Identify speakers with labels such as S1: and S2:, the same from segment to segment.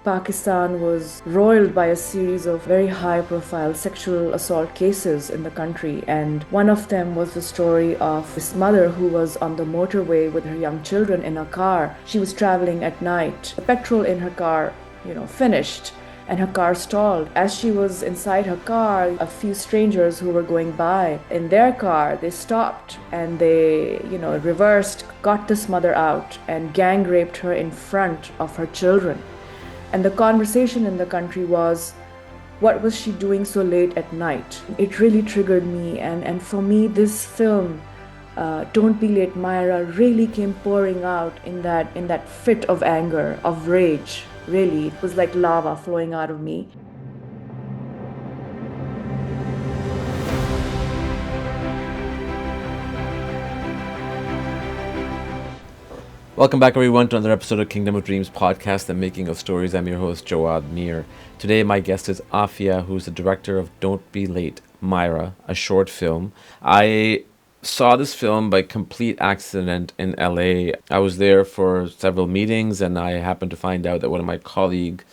S1: Pakistan was roiled by a series of very high profile sexual assault cases in the country. And one of them was the story of this mother who was on the motorway with her young children in a car. She was traveling at night. The petrol in her car, finished and her car stalled. As she was inside her car, a few strangers who were going by in their car, they stopped and they, reversed, got this mother out and gang raped her in front of her children. And the conversation in the country was, what was she doing so late at night? It really triggered me. And for me, this film, Don't Be Late, Myra, really came pouring out in that fit of anger, of rage. Really, it was like lava flowing out of me.
S2: Welcome back, everyone, to another episode of Kingdom of Dreams podcast, The Making of Stories. I'm your host, Jawad Mir. Today, my guest is Afia, who's the director of Don't Be Late, Myra, a short film. I saw this film by complete accident in LA. I was there for several meetings, and I happened to find out that one of my colleagues,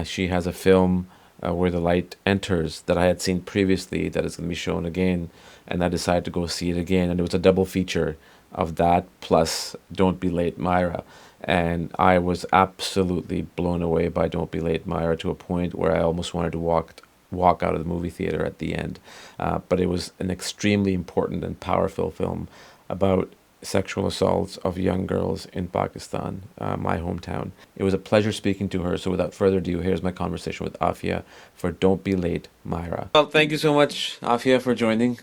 S2: she has a film where the light enters that I had seen previously that is going to be shown again, and I decided to go see it again. And it was a double feature of that plus Don't Be Late, Myra. And I was absolutely blown away by Don't Be Late, Myra, to a point where I almost wanted to walk out of the movie theater at the end. But it was an extremely important and powerful film about sexual assaults of young girls in Pakistan, my hometown. It was a pleasure speaking to her. So without further ado, here's my conversation with Afia for Don't Be Late, Myra. Well, thank you so much, Afia, for joining.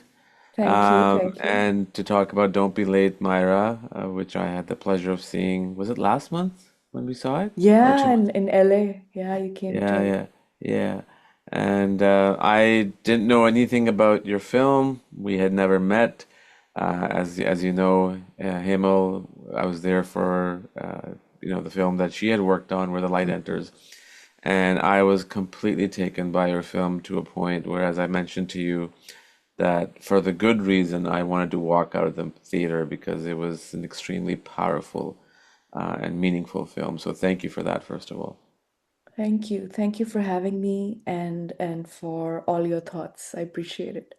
S1: Thank you.
S2: And to talk about Don't Be Late, Myra, which I had the pleasure of seeing. Was it last month when we saw it? Or
S1: Yeah,
S2: 2 months?
S1: in LA. Yeah, you came
S2: Yeah,
S1: to.
S2: yeah, yeah. And I didn't know anything about your film. We had never met. As you know, Himmel, I was there for the film that she had worked on, Where the Light Enters. And I was completely taken by your film to a point where, as I mentioned to you, that for the good reason I wanted to walk out of the theater because it was an extremely powerful and meaningful film. So thank you for that, first of all.
S1: Thank you. Thank you for having me and for all your thoughts. I appreciate it.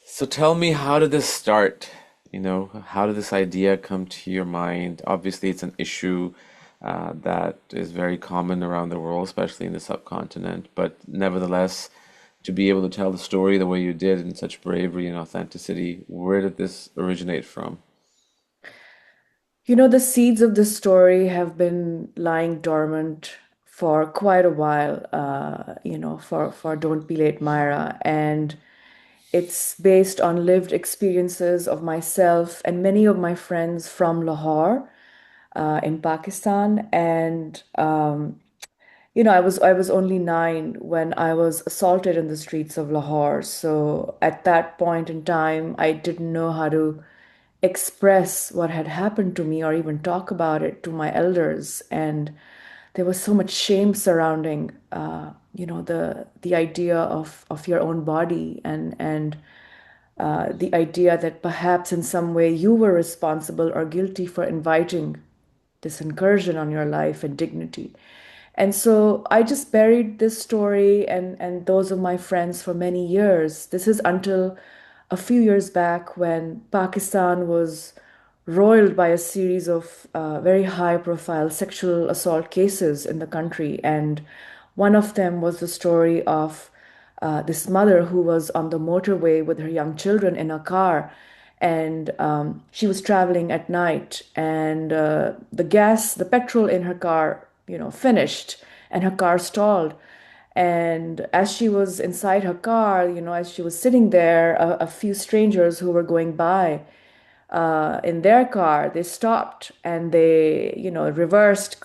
S2: So tell me, how did this start? How did this idea come to your mind? Obviously, it's an issue that is very common around the world, especially in the subcontinent. But nevertheless, to be able to tell the story the way you did in such bravery and authenticity, where did this originate from?
S1: The seeds of this story have been lying dormant for quite a while, for Don't Be Late, Myra. And it's based on lived experiences of myself and many of my friends from Lahore, in Pakistan. And I was only 9 when I was assaulted in the streets of Lahore. So at that point in time, I didn't know how to express what had happened to me or even talk about it to my elders. And there was so much shame surrounding, the idea of your own body and the idea that perhaps in some way you were responsible or guilty for inviting this incursion on your life and dignity. And so I just buried this story and those of my friends for many years. This is until a few years back when Pakistan was roiled by a series of very high profile sexual assault cases in the country. And one of them was the story of this mother who was on the motorway with her young children in a car. And she was traveling at night, and the petrol in her car, finished, and her car stalled. And as she was inside her car, as she was sitting there, a few strangers who were going by in their car, they stopped and they, reversed,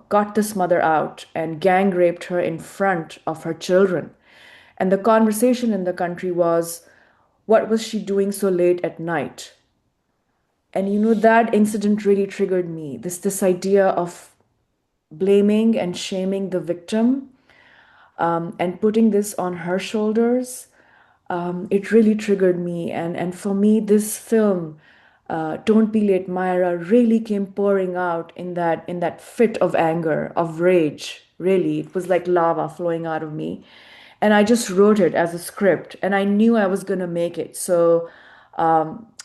S1: got this mother out and gang raped her in front of her children. And the conversation in the country was, what was she doing so late at night? And that incident really triggered me. This idea of blaming and shaming the victim, and putting this on her shoulders, it really triggered me. And for me, this film, Don't Be Late Myra really came pouring out in that fit of anger, of rage. Really, it was like lava flowing out of me, and I just wrote it as a script, and I knew I was gonna make it. So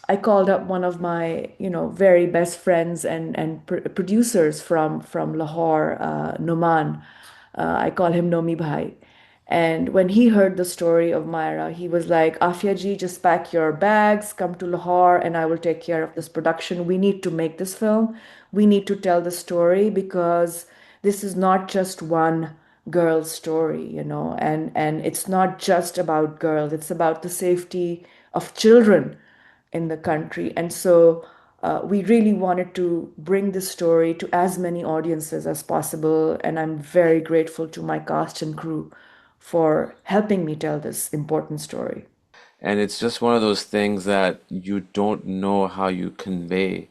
S1: I called up one of my, very best friends and producers from Lahore, Noman. I call him Nomi Bhai. And when he heard the story of Myra, he was like, Afia ji, just pack your bags, come to Lahore, and I will take care of this production. We need to make this film. We need to tell the story because this is not just one girl's story, and it's not just about girls, it's about the safety of children in the country. And so we really wanted to bring this story to as many audiences as possible. And I'm very grateful to my cast and crew for helping me tell this important story.
S2: And it's just one of those things that you don't know how you convey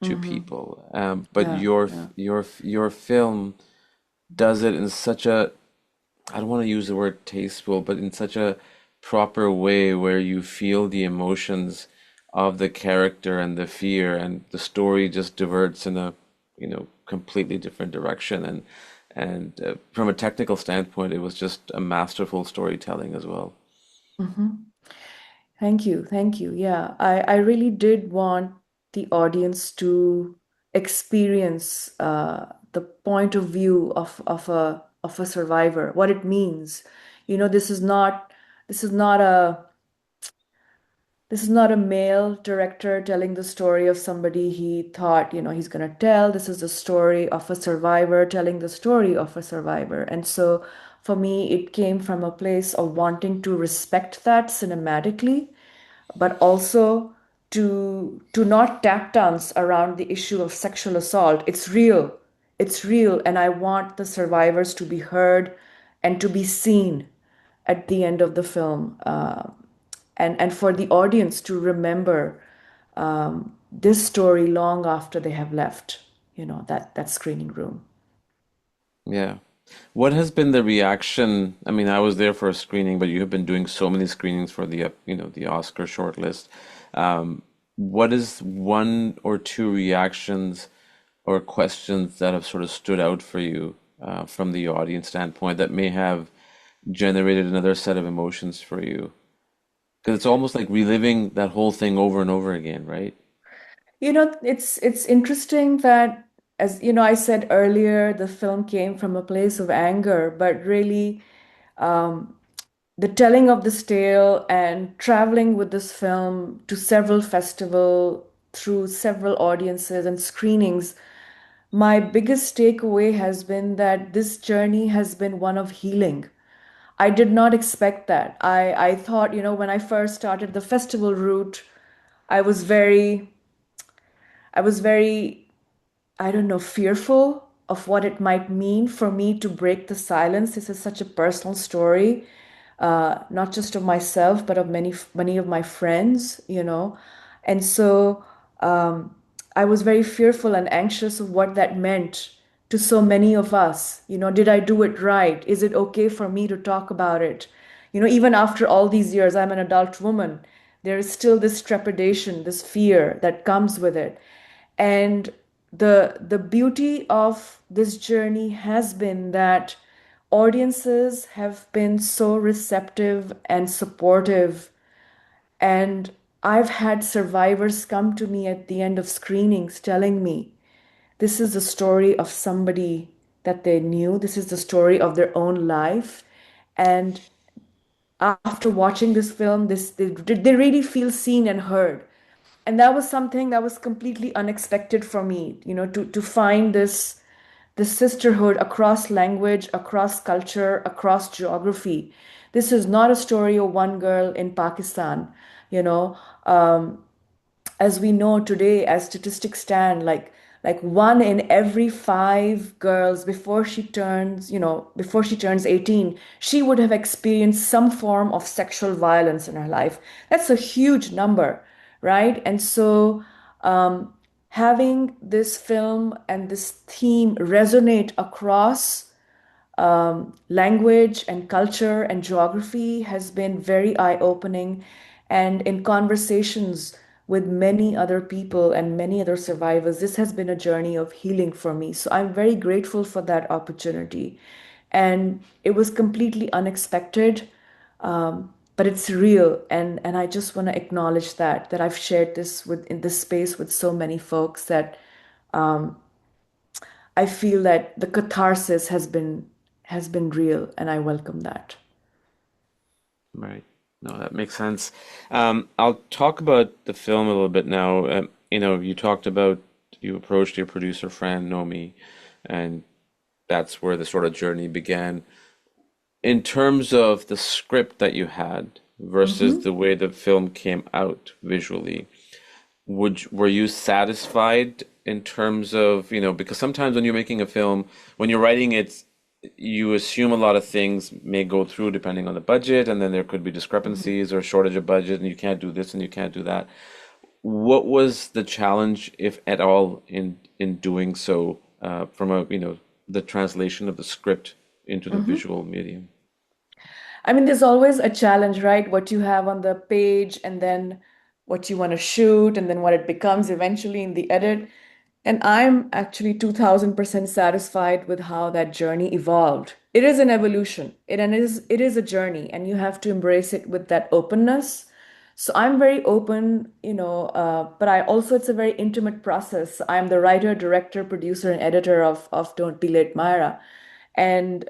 S2: to
S1: Hmm.
S2: people. But
S1: Yeah,
S2: your
S1: yeah.
S2: your film does it in such a, I don't want to use the word tasteful, but in such a proper way where you feel the emotions of the character and the fear, and the story just diverts in a, completely different direction. And from a technical standpoint, it was just a masterful storytelling as well.
S1: Hmm. Thank you. Thank you. Yeah, I really did want the audience to experience the point of view of a survivor, what it means. This is not a this is not a male director telling the story of somebody he thought, he's going to tell. This is the story of a survivor telling the story of a survivor. And so for me, it came from a place of wanting to respect that cinematically, but also to not tap dance around the issue of sexual assault. It's real. It's real, and I want the survivors to be heard and to be seen at the end of the film, and for the audience to remember this story long after they have left, that screening room.
S2: Yeah. What has been the reaction? I mean, I was there for a screening, but you have been doing so many screenings for the, the Oscar shortlist. What is one or two reactions or questions that have sort of stood out for you from the audience standpoint that may have generated another set of emotions for you? Because it's almost like reliving that whole thing over and over again, right?
S1: It's interesting that, as I said earlier, the film came from a place of anger, but really, the telling of this tale and traveling with this film to several festivals through several audiences and screenings, my biggest takeaway has been that this journey has been one of healing. I did not expect that. I thought, when I first started the festival route, I was very I was very, I don't know, fearful of what it might mean for me to break the silence. This is such a personal story, not just of myself, but of many of my friends, And so I was very fearful and anxious of what that meant to so many of us. Did I do it right? Is it okay for me to talk about it? Even after all these years, I'm an adult woman. There is still this trepidation, this fear that comes with it. And the beauty of this journey has been that audiences have been so receptive and supportive. And I've had survivors come to me at the end of screenings telling me this is the story of somebody that they knew. This is the story of their own life. And after watching this film, they really feel seen and heard. And that was something that was completely unexpected for me, to find this sisterhood across language, across culture, across geography. This is not a story of one girl in Pakistan, you know. As we know today, as statistics stand, like one in every five girls before she turns 18, she would have experienced some form of sexual violence in her life. That's a huge number, right? And so having this film and this theme resonate across language and culture and geography has been very eye-opening. And in conversations with many other people and many other survivors. This has been a journey of healing for me. So I'm very grateful for that opportunity. And it was completely unexpected, but it's real. And I just want to acknowledge that I've shared this with in this space with so many folks that I feel that the catharsis has been real, and I welcome that.
S2: Right. No, that makes sense. I'll talk about the film a little bit now. You talked about you approached your producer friend Nomi, and that's where the sort of journey began. In terms of the script that you had versus
S1: Mm-hmm.
S2: the way the film came out visually, were you satisfied in terms of, because sometimes when you're making a film, when you're writing it, you assume a lot of things may go through depending on the budget, and then there could be
S1: Mm-hmm.
S2: discrepancies or shortage of budget, and you can't do this and you can't do that. What was the challenge, if at all, in doing so, from the translation of the script into the
S1: Mm-hmm.
S2: visual medium?
S1: I mean, there's always a challenge, right? What you have on the page, and then what you want to shoot, and then what it becomes eventually in the edit. And I'm actually 2000% satisfied with how that journey evolved. It is an evolution. It is a journey, and you have to embrace it with that openness. So I'm very open, but I also it's a very intimate process. I'm the writer, director, producer, and editor of Don't Be Late, Myra. And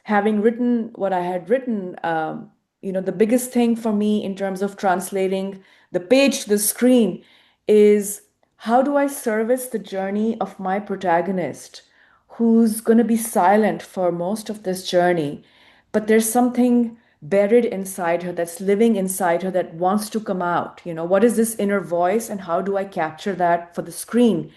S1: having written what I had written, the biggest thing for me in terms of translating the page to the screen is how do I service the journey of my protagonist who's going to be silent for most of this journey, but there's something buried inside her that's living inside her that wants to come out. What is this inner voice, and how do I capture that for the screen?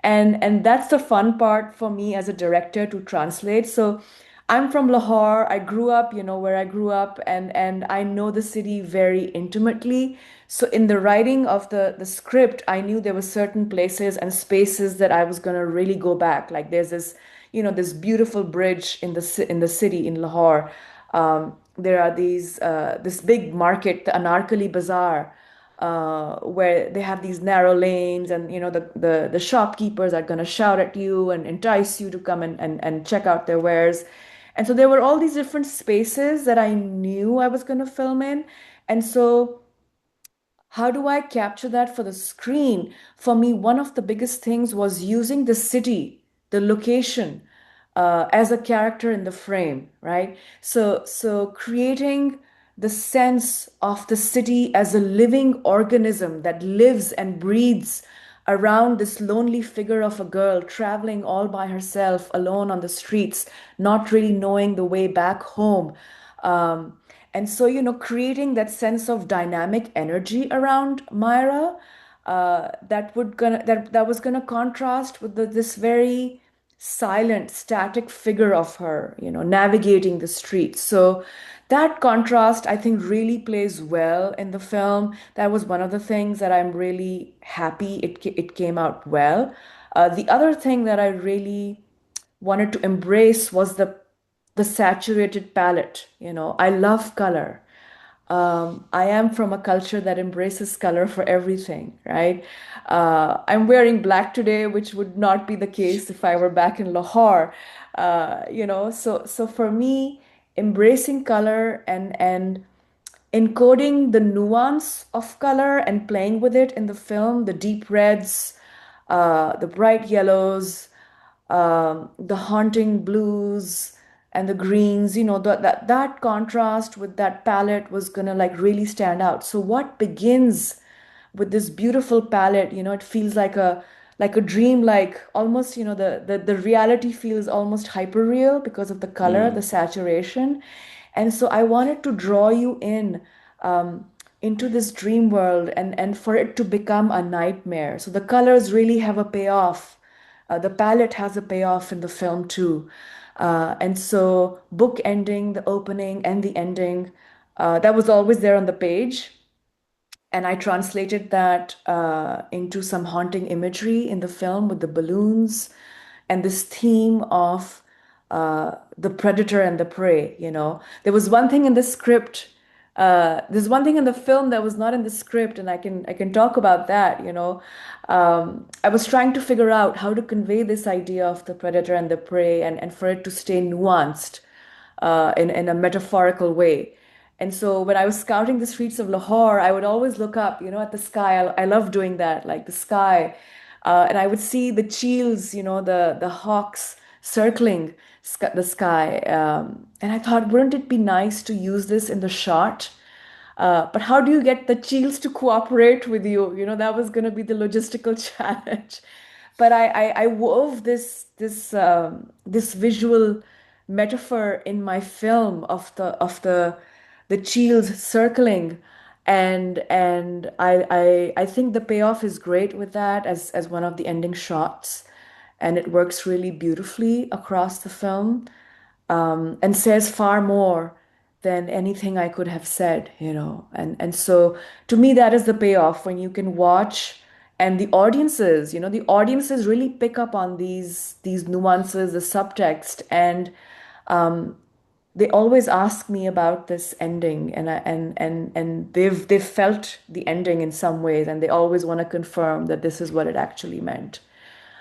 S1: And that's the fun part for me as a director to translate. So I'm from Lahore. I grew up, where I grew up, and I know the city very intimately. So in the writing of the script, I knew there were certain places and spaces that I was going to really go back. Like there's this beautiful bridge in the city in Lahore. There are this big market, the Anarkali Bazaar, where they have these narrow lanes, and the shopkeepers are going to shout at you and entice you to come and check out their wares. And so there were all these different spaces that I knew I was going to film in. And so how do I capture that for the screen? For me, one of the biggest things was using the city, the location, as a character in the frame, right? So creating the sense of the city as a living organism that lives and breathes around this lonely figure of a girl traveling all by herself, alone on the streets, not really knowing the way back home. Um, and so, creating that sense of dynamic energy around Myra, that was gonna contrast with this very silent, static figure of her, navigating the streets. So that contrast, I think, really plays well in the film. That was one of the things that I'm really happy it came out well. The other thing that I really wanted to embrace was the saturated palette. I love color. I am from a culture that embraces color for everything, right? I'm wearing black today, which would not be the case if I were back in Lahore. So for me, embracing color and encoding the nuance of color and playing with it in the film, the deep reds, the bright yellows, the haunting blues and the greens, that contrast with that palette was gonna like really stand out. So what begins with this beautiful palette, it feels like a dream, like almost, the reality feels almost hyper real because of the color, the
S2: Mm,
S1: saturation. And so I wanted to draw you in, into this dream world, and for it to become a nightmare. So the colors really have a payoff. The palette has a payoff in the film too. And so book ending, the opening and the ending, that was always there on the page. And I translated that into some haunting imagery in the film with the balloons and this theme of the predator and the prey. There was one thing in the script There's one thing in the film that was not in the script, and I can talk about that, you know. I was trying to figure out how to convey this idea of the predator and the prey, and for it to stay nuanced in a metaphorical way. And so when I was scouting the streets of Lahore, I would always look up, you know, at the sky. I love doing that, like the sky. And I would see the cheels, you know, the hawks circling the sky. And I thought, wouldn't it be nice to use this in the shot? But how do you get the Cheels to cooperate with you? You know, that was going to be the logistical challenge. But I wove this visual metaphor in my film of the Cheels circling, and I think the payoff is great with that as one of the ending shots, and it works really beautifully across the film, and says far more than anything I could have said, you know. And so to me, that is the payoff when you can watch, and the audiences, you know, the audiences really pick up on these nuances, the subtext, and they always ask me about this ending, and they've felt the ending in some ways, and they always want to confirm that this is what it actually meant.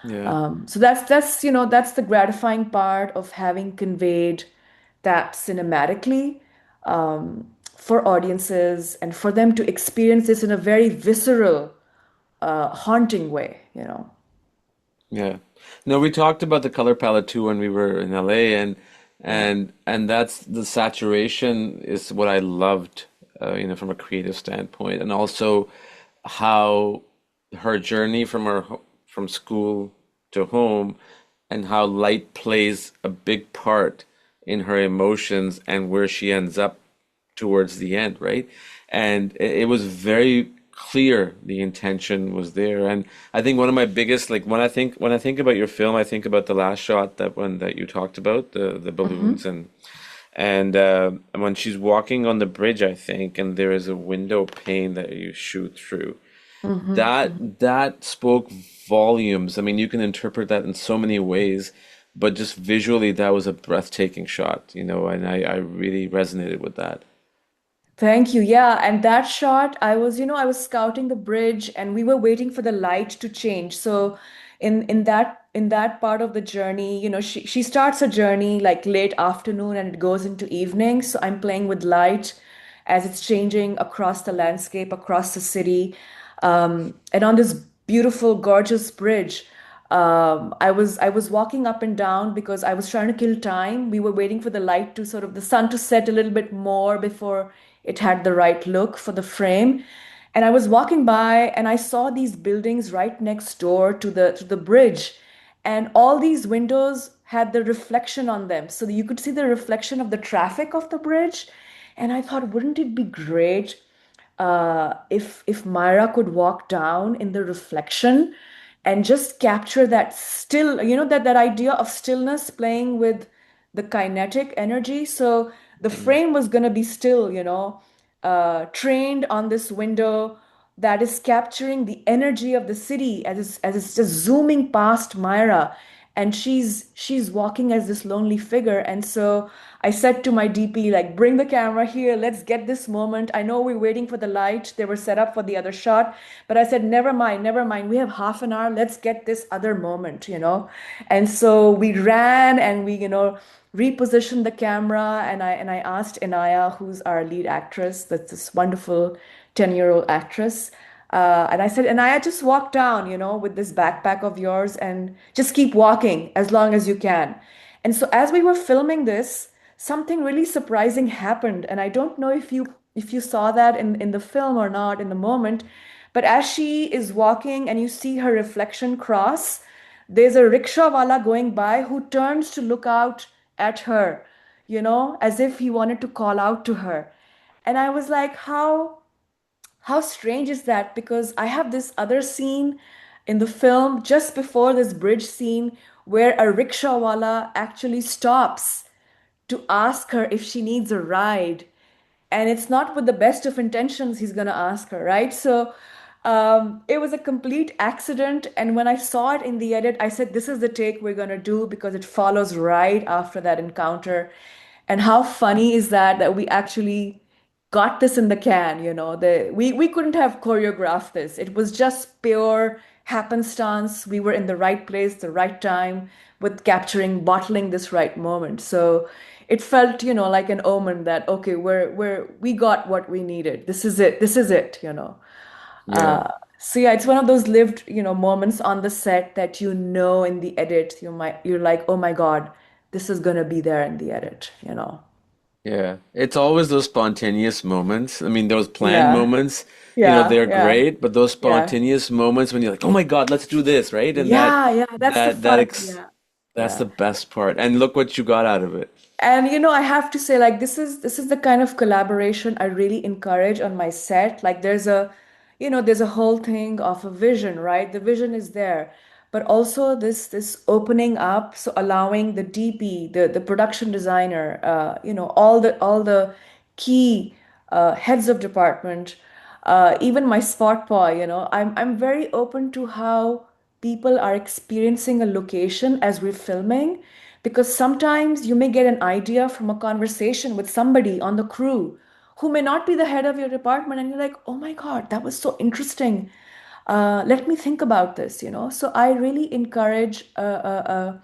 S2: Yeah.
S1: So that's you know that's the gratifying part of having conveyed that cinematically, for audiences and for them to experience this in a very visceral, haunting way, you know.
S2: Yeah. No, we talked about the color palette too when we were in LA, and
S1: Yeah.
S2: that's the saturation is what I loved, from a creative standpoint, and also how her journey from from school to home, and how light plays a big part in her emotions and where she ends up towards the end, right? And it was very clear the intention was there. And I think one of my biggest, like when I think about your film, I think about the last shot, that one that you talked about, the balloons,
S1: Hmm.
S2: and when she's walking on the bridge, I think, and there is a window pane that you shoot through.
S1: Hmm.
S2: That spoke volumes. I mean, you can interpret that in so many ways, but just visually, that was a breathtaking shot, and I really resonated with that.
S1: Thank you. Yeah, and that shot, I was scouting the bridge and we were waiting for the light to change. So in that part of the journey, you know, she starts her journey like late afternoon and it goes into evening. So I'm playing with light as it's changing across the landscape, across the city. And on this beautiful, gorgeous bridge, I was walking up and down because I was trying to kill time. We were waiting for the light to sort of the sun to set a little bit more before it had the right look for the frame. And I was walking by and I saw these buildings right next door to the bridge. And all these windows had the reflection on them. So you could see the reflection of the traffic of the bridge. And I thought, wouldn't it be great if Myra could walk down in the reflection and just capture that still, you know, that idea of stillness playing with the kinetic energy. So the
S2: Mm.
S1: frame was gonna be still, you know, trained on this window that is capturing the energy of the city as it's just zooming past Myra, and she's walking as this lonely figure. And so I said to my DP, like, bring the camera here, let's get this moment. I know we're waiting for the light, they were set up for the other shot, but I said, never mind, we have half an hour, let's get this other moment, you know. And so we ran and we, you know, repositioned the camera, and I asked Inaya, who's our lead actress, that's this wonderful 10-year-old actress. And I said, Inaya, just walk down, you know, with this backpack of yours and just keep walking as long as you can. And so as we were filming this, something really surprising happened. And I don't know if you saw that in the film or not in the moment, but as she is walking and you see her reflection cross, there's a rickshaw wala going by who turns to look out at her, you know, as if he wanted to call out to her. And I was like, how strange is that? Because I have this other scene in the film just before this bridge scene where a rickshawala actually stops to ask her if she needs a ride. And it's not with the best of intentions he's going to ask her, right? So it was a complete accident. And when I saw it in the edit, I said, this is the take we're going to do because it follows right after that encounter. And how funny is that we actually got this in the can, we couldn't have choreographed this. It was just pure happenstance. We were in the right place, the right time, with capturing, bottling this right moment. So it felt, like an omen that okay, we got what we needed. This is it. This is it,
S2: Yeah.
S1: So yeah, it's one of those lived, moments on the set that in the edit, you're like, oh my God, this is gonna be there in the edit.
S2: Yeah, it's always those spontaneous moments. I mean, those planned
S1: Yeah,
S2: moments,
S1: yeah,
S2: they're
S1: yeah,
S2: great, but those
S1: yeah.
S2: spontaneous moments when you're like, "Oh my God, let's do this," right? And
S1: Yeah, yeah, that's the
S2: that that
S1: fun.
S2: ex
S1: Yeah.
S2: that's the
S1: Yeah.
S2: best part. And look what you got out of it.
S1: And I have to say, like, this is the kind of collaboration I really encourage on my set. Like, there's a whole thing of a vision, right? The vision is there, but also this opening up, so allowing the DP, the production designer, all the key heads of department, even my spot boy, I'm very open to how people are experiencing a location as we're filming, because sometimes you may get an idea from a conversation with somebody on the crew who may not be the head of your department, and you're like, oh my God, that was so interesting. Let me think about this. So I really encourage an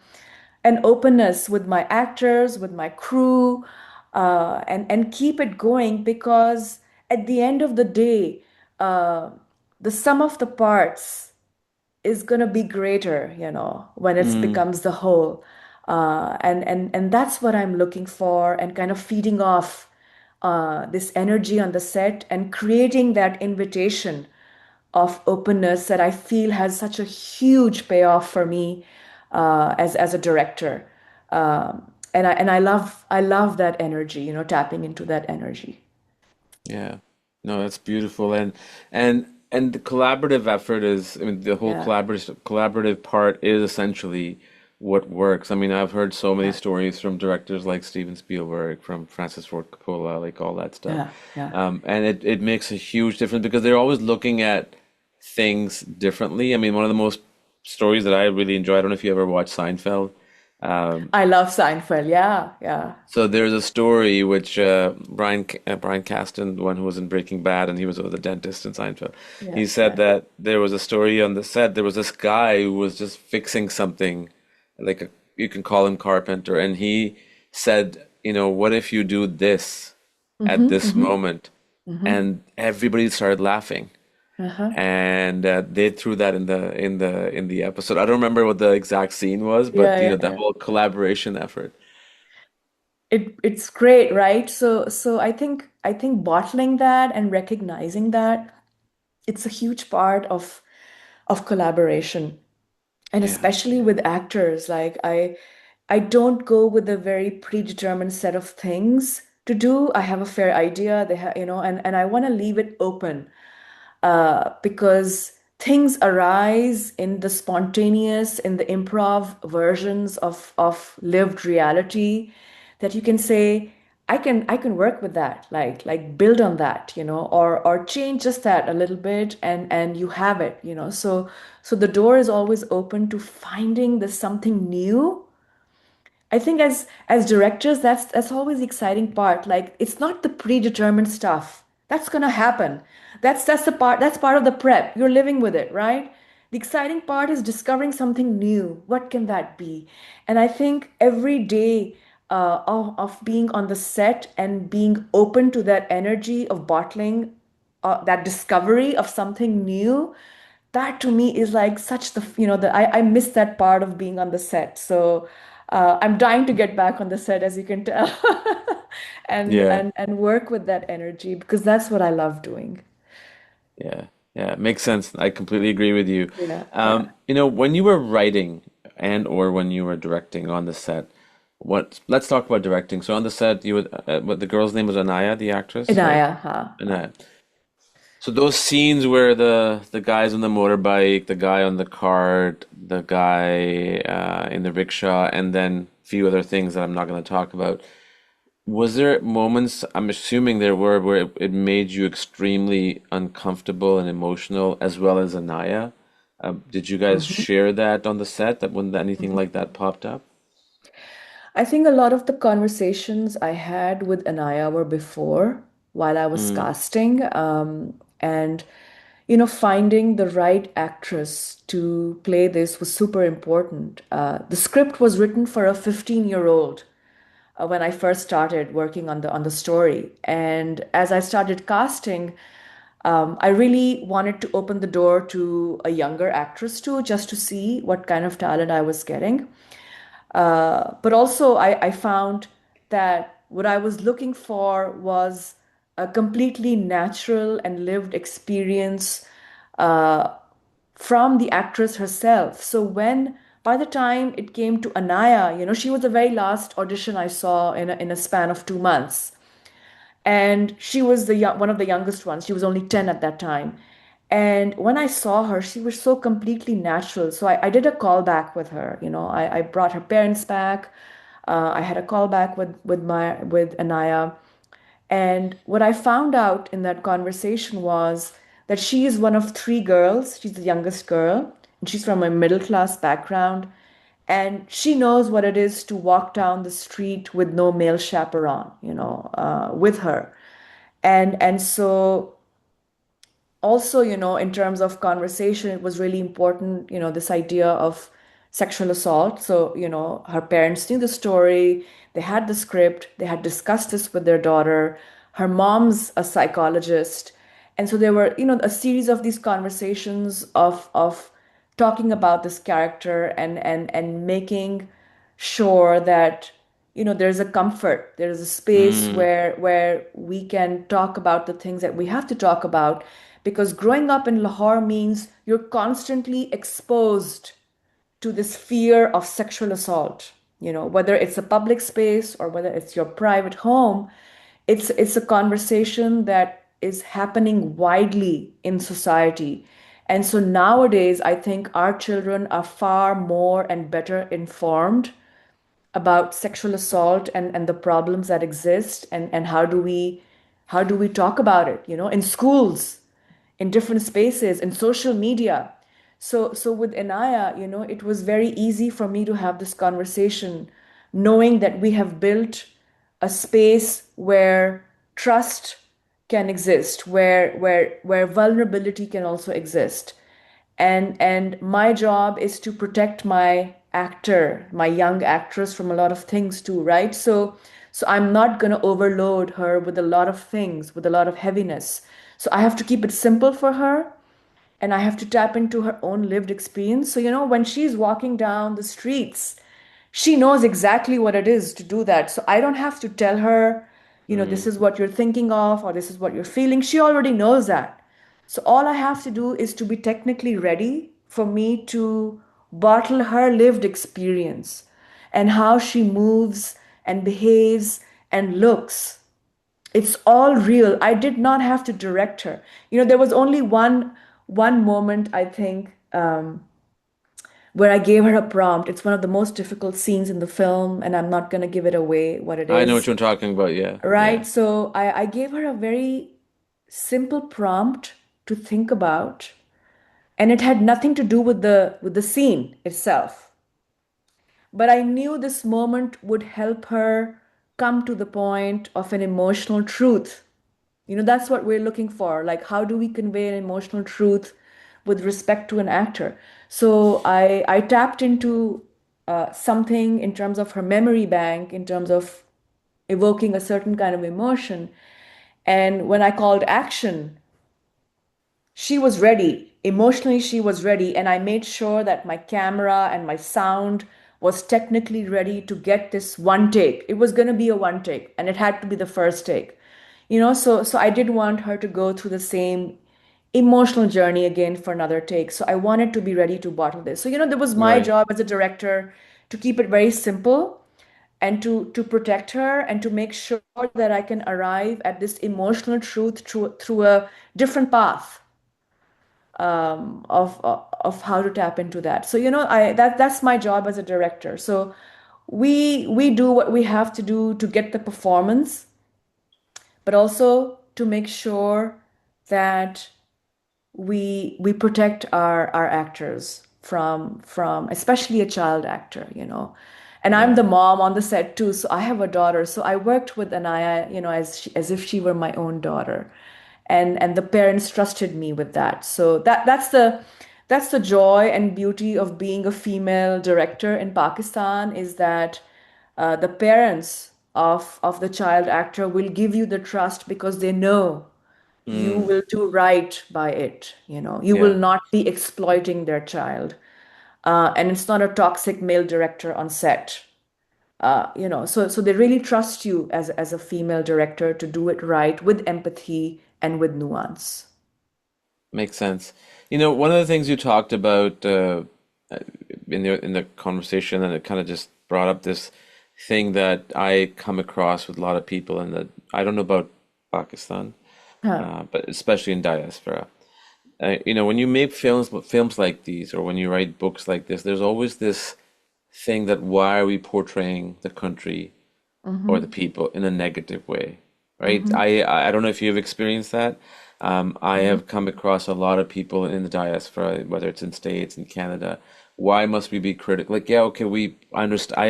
S1: openness with my actors, with my crew, and keep it going, because at the end of the day, uh, the sum of the parts is going to be greater, when it
S2: Mm,
S1: becomes the whole. And that's what I'm looking for, and kind of feeding off this energy on the set and creating that invitation of openness that I feel has such a huge payoff for me as a director. And I love that energy, tapping into that energy.
S2: yeah. No, that's beautiful. And the collaborative effort is, I mean, the whole
S1: Yeah,
S2: collaborative part is essentially what works. I mean, I've heard so many
S1: yeah,
S2: stories from directors like Steven Spielberg, from Francis Ford Coppola, like all that stuff.
S1: yeah, yeah,
S2: And it makes a huge difference because they're always looking at things differently. I mean, one of the most stories that I really enjoy, I don't know if you ever watched Seinfeld.
S1: I love Seinfeld. Yeah, yeah,
S2: So there's a story which Brian Caston, the one who was in Breaking Bad, and he was the dentist in Seinfeld.
S1: yeah,
S2: He said
S1: yeah.
S2: that there was a story on the set. There was this guy who was just fixing something, like you can call him carpenter, and he said, what if you do this at
S1: Mm-hmm,
S2: this
S1: mm-hmm,
S2: moment?
S1: mm-hmm.
S2: And everybody started laughing,
S1: Uh-huh.
S2: and they threw that in the episode. I don't remember what the exact scene was, but
S1: Yeah, yeah,
S2: the
S1: yeah.
S2: whole collaboration effort.
S1: It's great, right? So I think bottling that and recognizing that it's a huge part of collaboration, and
S2: Yeah.
S1: especially with actors. Like I don't go with a very predetermined set of things to do. I have a fair idea. They have, and I want to leave it open, because things arise in the spontaneous, in the improv versions of lived reality, that you can say, I can work with that, like build on that, or change just that a little bit, and you have it. So the door is always open to finding the something new. I think as directors, that's always the exciting part. Like, it's not the predetermined stuff. That's gonna happen. That's part of the prep. You're living with it, right? The exciting part is discovering something new. What can that be? And I think every day of being on the set and being open to that energy of bottling, that discovery of something new, that to me is like such I miss that part of being on the set. So I'm dying to get back on the set, as you can tell, and
S2: Yeah.
S1: and and work with that energy, because that's what I love doing.
S2: Yeah, yeah, it makes sense. I completely agree with you.
S1: Yeah, yeah.
S2: When you were writing and or when you were directing on the set, let's talk about directing. So on the set, you would what the girl's name was Anaya, the actress, right?
S1: Inaya, huh?
S2: Anaya. So those scenes where the guys on the motorbike, the guy on the cart, the guy in the rickshaw, and then a few other things that I'm not going to talk about. Was there moments, I'm assuming there were, where it made you extremely uncomfortable and emotional, as well as Anaya? Did you guys
S1: Mhm,
S2: share that on the set, that when anything
S1: mhm.
S2: like that popped up?
S1: I think a lot of the conversations I had with Anaya were before. while I was
S2: Mm.
S1: casting. And finding the right actress to play this was super important. The script was written for a 15-year-old when I first started working on the story. And as I started casting, I really wanted to open the door to a younger actress too, just to see what kind of talent I was getting. But also, I found that what I was looking for was a completely natural and lived experience uh, from the actress herself. So by the time it came to Anaya, she was the very last audition I saw in a span of 2 months. And she was one of the youngest ones. She was only 10 at that time. And when I saw her, she was so completely natural. So I did a callback with her. I brought her parents back. I had a callback with Anaya. And what I found out in that conversation was that she is one of three girls. She's the youngest girl, and she's from a middle class background. And she knows what it is to walk down the street with no male chaperone, with her. And so also, in terms of conversation, it was really important, this idea of sexual assault. So, her parents knew the story, they had the script, they had discussed this with their daughter. Her mom's a psychologist. And so there were, a series of these conversations of talking about this character and making sure that there's a comfort, there's a space
S2: Mm.
S1: where we can talk about the things that we have to talk about, because growing up in Lahore means you're constantly exposed to this fear of sexual assault. Whether it's a public space or whether it's your private home, it's a conversation that is happening widely in society. And so nowadays, I think our children are far more and better informed about sexual assault and the problems that exist, and how do we talk about it, in schools, in different spaces, in social media. So with Inaya, it was very easy for me to have this conversation, knowing that we have built a space where trust can exist, where vulnerability can also exist. And my job is to protect my actor, my young actress, from a lot of things too, right? So I'm not going to overload her with a lot of things, with a lot of heaviness. So I have to keep it simple for her, and I have to tap into her own lived experience. So, when she's walking down the streets, she knows exactly what it is to do that. So I don't have to tell her, this
S2: Mm.
S1: is what you're thinking of, or this is what you're feeling. She already knows that. So all I have to do is to be technically ready for me to bottle her lived experience and how she moves and behaves and looks. It's all real. I did not have to direct her. There was only one moment, I think, where I gave her a prompt. It's one of the most difficult scenes in the film, and I'm not going to give it away what it
S2: I know what
S1: is.
S2: you're talking about. Yeah, yeah.
S1: Right? So I gave her a very simple prompt to think about, and it had nothing to do with the scene itself. But I knew this moment would help her come to the point of an emotional truth. That's what we're looking for. Like, how do we convey an emotional truth with respect to an actor? So I tapped into something in terms of her memory bank, in terms of evoking a certain kind of emotion. And when I called action, she was ready. Emotionally, she was ready. And I made sure that my camera and my sound was technically ready to get this one take. It was going to be a one take, and it had to be the first take. So I didn't want her to go through the same emotional journey again for another take. So I wanted to be ready to bottle this. So, there was my
S2: Right.
S1: job as a director to keep it very simple and to protect her and to make sure that I can arrive at this emotional truth through a different path of how to tap into that. So that's my job as a director. So we do what we have to do to get the performance, but also to make sure that we protect our actors from especially a child actor. And I'm
S2: Yeah.
S1: the mom on the set too, so I have a daughter. So I worked with Anaya, as if she were my own daughter, and the parents trusted me with that. So that's the joy and beauty of being a female director in Pakistan, is that the parents of the child actor will give you the trust because they know you
S2: Mm,
S1: will do right by it. You will
S2: yeah.
S1: not be exploiting their child. And it's not a toxic male director on set. So they really trust you as a female director to do it right with empathy and with nuance.
S2: Makes sense. One of the things you talked about in the conversation, and it kind of just brought up this thing that I come across with a lot of people, and that I don't know about Pakistan,
S1: Huh.
S2: but especially in diaspora. When you make films like these, or when you write books like this, there's always this thing that why are we portraying the country or the
S1: Mm-hmm.
S2: people in a negative way, right?
S1: Mm-hmm.
S2: I don't know if you've experienced that. I
S1: Mm-hmm.
S2: have come across a lot of people in the diaspora, whether it's in States and Canada. Why must we be critical? Like, yeah, okay, I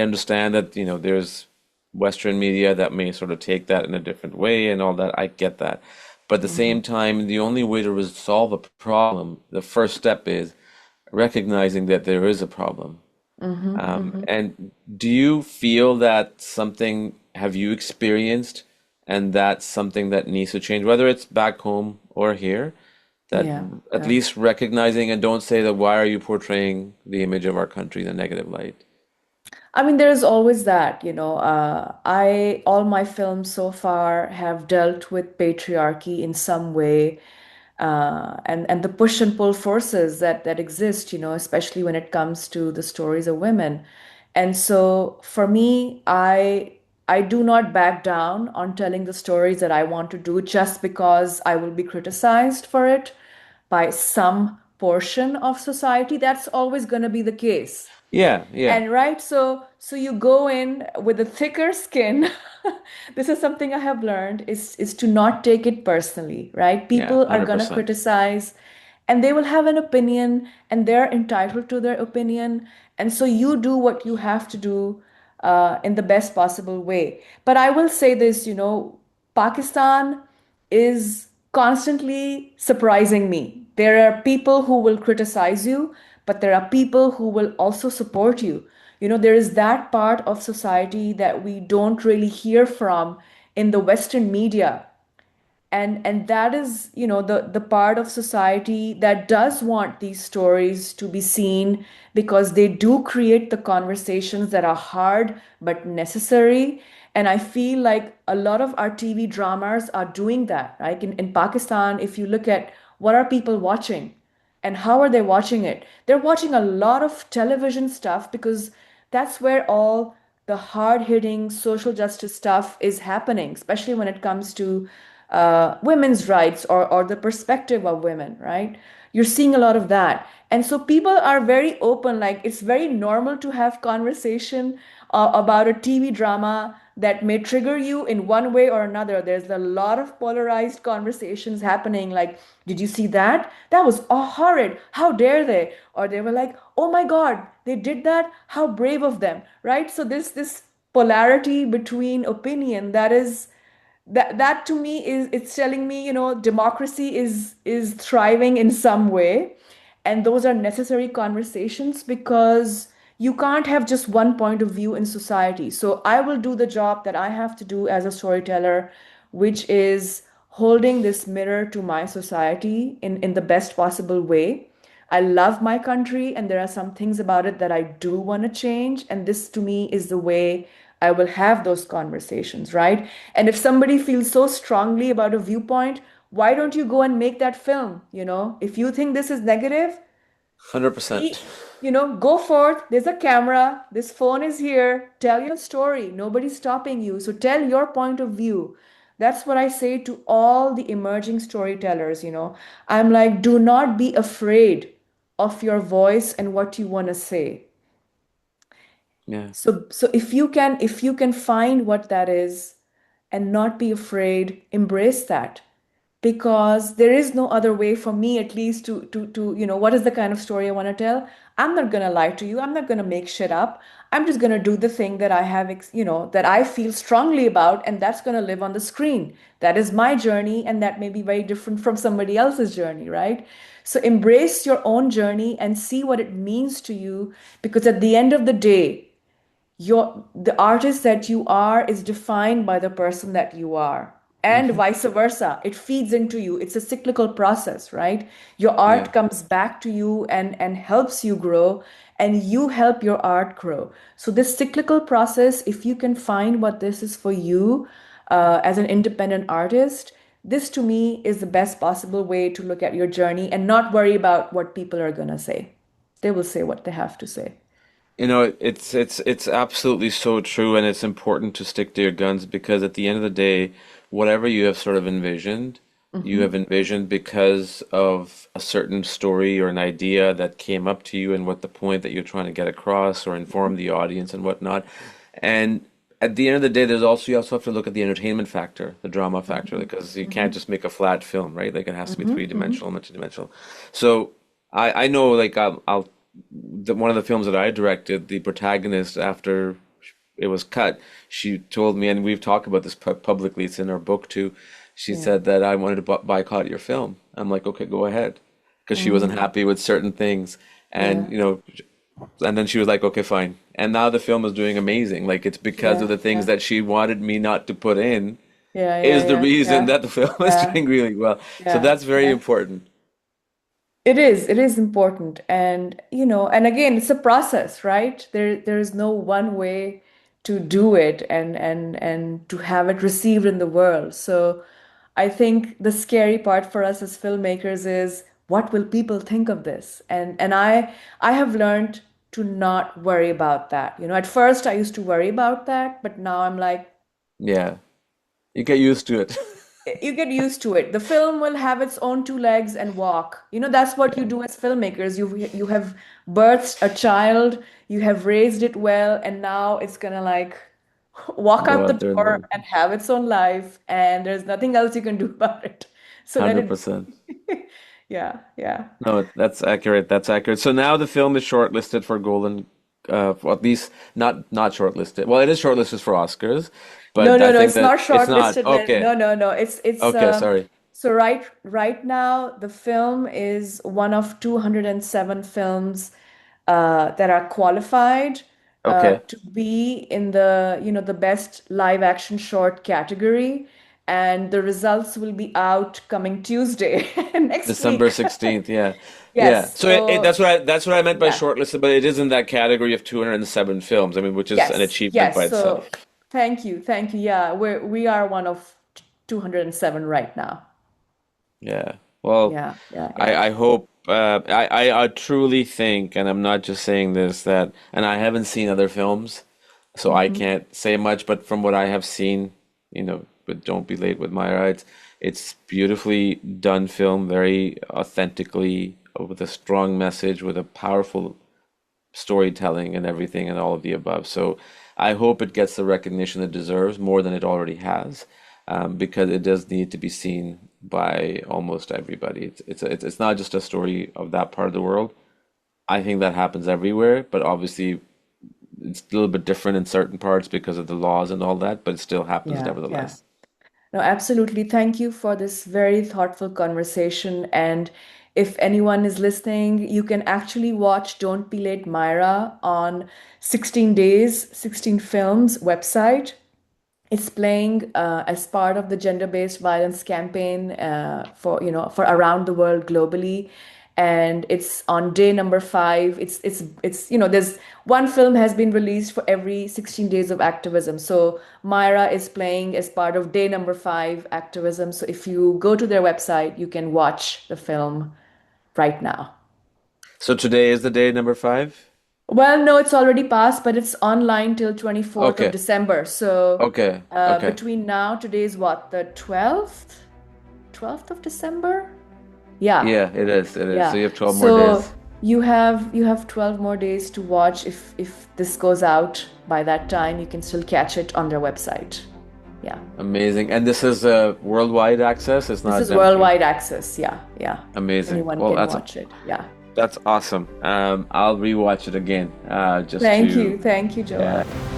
S2: understand that, there's Western media that may sort of take that in a different way and all that. I get that. But at the
S1: Mm-hmm.
S2: same time, the only way to resolve a problem, the first step is recognizing that there is a problem.
S1: Mm-hmm. Mm-hmm.
S2: And do you feel that something have you experienced and that's something that needs to change, whether it's back home or here, that
S1: Yeah.
S2: at
S1: Yeah.
S2: least recognizing and don't say that why are you portraying the image of our country in a negative light?
S1: I mean, there's always that, all my films so far have dealt with patriarchy in some way, and the push and pull forces that exist, especially when it comes to the stories of women. And so for me, I do not back down on telling the stories that I want to do just because I will be criticized for it by some portion of society. That's always going to be the case.
S2: Yeah, yeah,
S1: And right, so you go in with a thicker skin. This is something I have learned is to not take it personally, right?
S2: yeah,
S1: People are gonna
S2: 100%.
S1: criticize and they will have an opinion and they're entitled to their opinion. And so you do what you have to do in the best possible way. But I will say this, Pakistan is constantly surprising me. There are people who will criticize you, but there are people who will also support you. There is that part of society that we don't really hear from in the Western media, and that is the part of society that does want these stories to be seen because they do create the conversations that are hard but necessary. And I feel like a lot of our TV dramas are doing that. Like in Pakistan, if you look at what are people watching and how are they watching it, they're watching a lot of television stuff because that's where all the hard hitting social justice stuff is happening, especially when it comes to women's rights or the perspective of women, right? You're seeing a lot of that. And so people are very open, like it's very normal to have conversation about a TV drama that may trigger you in one way or another. There's a lot of polarized conversations happening, like, did you see that? That was horrid. How dare they? Or they were like, oh my God, they did that. How brave of them, right? So this polarity between opinion that to me is it's telling me democracy is thriving in some way, and those are necessary conversations because you can't have just one point of view in society. So I will do the job that I have to do as a storyteller, which is holding this mirror to my society in the best possible way. I love my country, and there are some things about it that I do want to change. And this to me is the way I will have those conversations, right? And if somebody feels so strongly about a viewpoint, why don't you go and make that film? If you think this is negative,
S2: 100%.
S1: go forth. There's a camera. This phone is here. Tell your story. Nobody's stopping you. So tell your point of view. That's what I say to all the emerging storytellers. I'm like, do not be afraid of your voice and what you want to say.
S2: Yeah.
S1: So if you can find what that is and not be afraid, embrace that, because there is no other way for me, at least, to what is the kind of story I want to tell. I'm not going to lie to you. I'm not going to make shit up. I'm just going to do the thing that I have, that I feel strongly about, and that's going to live on the screen. That is my journey, and that may be very different from somebody else's journey, right? So embrace your own journey and see what it means to you, because at the end of the day, the artist that you are is defined by the person that you are, and
S2: Hmm.
S1: vice versa. It feeds into you. It's a cyclical process, right? Your art
S2: Yeah.
S1: comes back to you and helps you grow, and you help your art grow. So this cyclical process, if you can find what this is for you, as an independent artist, this to me is the best possible way to look at your journey and not worry about what people are going to say. They will say what they have to say.
S2: You know, it's absolutely so true, and it's important to stick to your guns because at the end of the day, whatever you have sort of envisioned, you have
S1: Hmm.
S2: envisioned because of a certain story or an idea that came up to you and what the point that you're trying to get across or inform the audience and whatnot. And at the end of the day, you also have to look at the entertainment factor, the drama factor,
S1: Hmm.
S2: because you can't
S1: Hmm.
S2: just make a flat film, right? Like it has to be
S1: Hmm. Hmm.
S2: three-dimensional, multi-dimensional. So I know like one of the films that I directed, the protagonist, after it was cut, she told me, and we've talked about this publicly, it's in our book too. She
S1: Yeah.
S2: said that I wanted to boycott your film. I'm like, okay, go ahead, because she wasn't
S1: Mm.
S2: happy with certain things, and
S1: Yeah.
S2: and then she was like, okay, fine. And now the film is doing amazing. Like it's because of
S1: Yeah.
S2: the things
S1: Yeah.
S2: that she wanted me not to put in
S1: Yeah. Yeah.
S2: is the
S1: Yeah.
S2: reason
S1: Yeah.
S2: that the film is
S1: Yeah.
S2: doing really well. So
S1: Yeah.
S2: that's very
S1: Yeah.
S2: important.
S1: It is important. And, and again, it's a process, right? There is no one way to do it and to have it received in the world. So I think the scary part for us as filmmakers is what will people think of this? And I have learned to not worry about that. At first I used to worry about that, but now I'm like,
S2: Yeah, you get used to it.
S1: you get used to it. The film will have its own two legs and walk. That's what you
S2: Yeah,
S1: do as filmmakers. You have birthed a child, you have raised it well, and now it's gonna like walk
S2: go
S1: out the
S2: out there and
S1: door
S2: live.
S1: and have its own life, and there's nothing else you can do about it. So let it
S2: 100%.
S1: be. Yeah, yeah.
S2: No, that's accurate. That's accurate. So now the film is shortlisted for Golden, well, at least not shortlisted. Well, it is shortlisted for Oscars,
S1: No,
S2: but
S1: no,
S2: I
S1: no,
S2: think
S1: it's
S2: that
S1: not
S2: it's not.
S1: shortlisted.
S2: Okay.
S1: No, no, no. It's
S2: Okay, sorry.
S1: so right now the film is one of 207 films that are qualified
S2: Okay.
S1: to be in the best live action short category, and the results will be out coming Tuesday next
S2: December
S1: week.
S2: 16th, yeah. Yeah.
S1: Yes,
S2: So
S1: so
S2: that's what I meant by
S1: yeah.
S2: shortlisted, but it is in that category of 207 films. I mean, which is an
S1: Yes,
S2: achievement by
S1: yes. So
S2: itself.
S1: thank you, thank you. Yeah, we are one of 207 right now.
S2: Yeah. Well,
S1: Yeah, yeah, yeah.
S2: I hope I truly think, and I'm not just saying this, that, and I haven't seen other films, so I
S1: Hmm.
S2: can't say much, but from what I have seen, but don't be late with Myra, it's beautifully done film, very authentically, with a strong message, with a powerful storytelling and everything and all of the above. So I hope it gets the recognition it deserves more than it already has, because it does need to be seen by almost everybody. It's not just a story of that part of the world. I think that happens everywhere, but obviously it's a little bit different in certain parts because of the laws and all that, but it still happens
S1: Yeah, yeah.
S2: nevertheless.
S1: No, absolutely. Thank you for this very thoughtful conversation. And if anyone is listening, you can actually watch Don't Be Late Myra on 16 Days, 16 Films website. It's playing as part of the gender-based violence campaign for around the world globally, and it's on day number 5. It's there's one film has been released for every 16 days of activism. So Myra is playing as part of day number 5 activism. So if you go to their website, you can watch the film right now.
S2: So today is the day number 5?
S1: Well, no, it's already passed, but it's online till 24th of
S2: Okay.
S1: December. So
S2: Okay. Okay.
S1: between now, today's what, the 12th? 12th of December? Yeah,
S2: Yeah, it is. It is. So
S1: yeah.
S2: you have 12 more
S1: So
S2: days.
S1: you have 12 more days to watch. If this goes out by that time, you can still catch it on their website. Yeah.
S2: Amazing. And this is worldwide access. It's
S1: This
S2: not
S1: is
S2: done through.
S1: worldwide access. Yeah, yeah.
S2: Amazing.
S1: Anyone
S2: Well,
S1: can
S2: that's
S1: watch it. Yeah.
S2: That's awesome. I'll rewatch it again, just to,
S1: Thank you,
S2: yeah.
S1: Joanne.